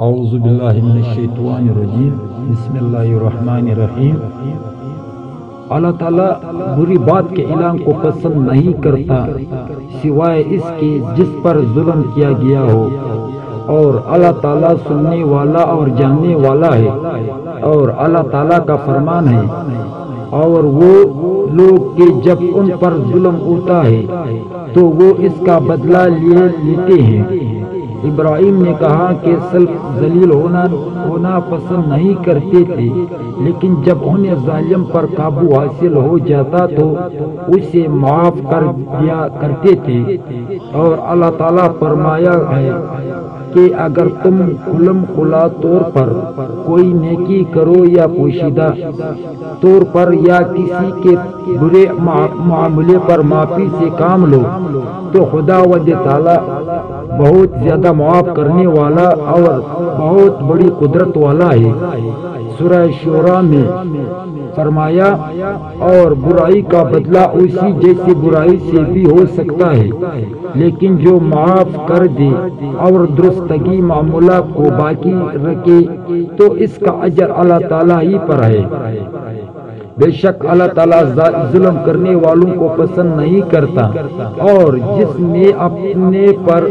اعوذ باللہ من الشیطان الرجیم، بسم اللہ الرحمن الرحیم۔ اللہ تعالیٰ بری بات کے اعلان کو پسند نہیں کرتا سوائے اس کے جس پر ظلم کیا گیا ہو، اور اللہ تعالیٰ سننے والا اور جاننے والا ہے۔ اور اللہ تعالیٰ کا فرمان ہے، اور وہ لوگ کہ جب ان پر ظلم ہوتا ہے تو وہ اس کا بدلہ لیتے ہیں۔ ابراہیم نے کہا کہ سلف ذلیل ہونا پسند نہیں کرتے تھے، لیکن جب انہیں ظالم پر قابو حاصل ہو جاتا تو اسے معاف کر دیا کرتے تھے۔ اور اللہ تعالیٰ فرمایا ہے کہ اگر تم کھلم کھلا طور پر کوئی نیکی کرو یا پوشیدہ طور پر یا کسی کے برے معاملے پر معافی سے کام لو تو خداوند تعالیٰ بہت زیادہ معاف کرنے والا اور بہت بڑی قدرت والا ہے۔ سورہ شورى میں فرمایا، اور برائی کا بدلہ اسی جیسی برائی سے بھی ہو سکتا ہے، لیکن جو معاف کر دے اور درستگی معاملات کو باقی رکھے تو اس کا اجر اللہ تعالیٰ ہی پر ہے۔ بے شک اللہ تعالیٰ ظلم کرنے والوں کو پسند نہیں کرتا، اور جس نے اپنے پر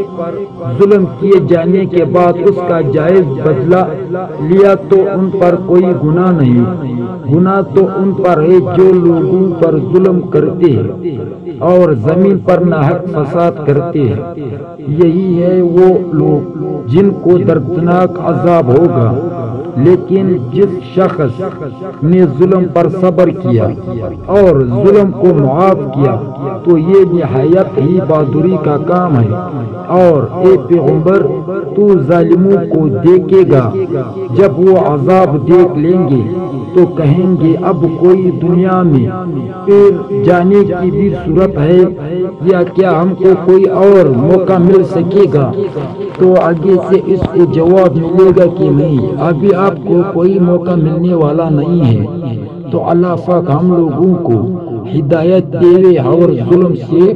ظلم کیے جانے کے بعد اس کا جائز بدلہ لیا تو ان پر کوئی گناہ نہیں۔ گناہ تو ان پر ہے جو لوگوں پر ظلم کرتے ہیں اور زمین پر ناحق فساد کرتے ہیں۔ یہی ہے وہ لوگ جن کو دردناک عذاب ہوگا۔ لیکن جس شخص نے ظلم پر صبر کیا اور ظلم کو معاف کیا تو یہ نہایت ہی بہادری کا کام ہے۔ اور اے پیغمبر، تو ظالموں کو دیکھے گا جب وہ عذاب دیکھ لیں گے تو کہیں گے اب کوئی دنیا میں پھر جانے کی بھی صورت ہے، یا کیا ہم کو کوئی اور موقع مل سکے گا؟ تو آگے سے اس کو جواب ملے گا کہ نہیں، ابھی آپ کو کوئی موقع ملنے والا نہیں ہے۔ تو اللہ پاک ہم لوگوں کو ہدایت دے اور ظلم سے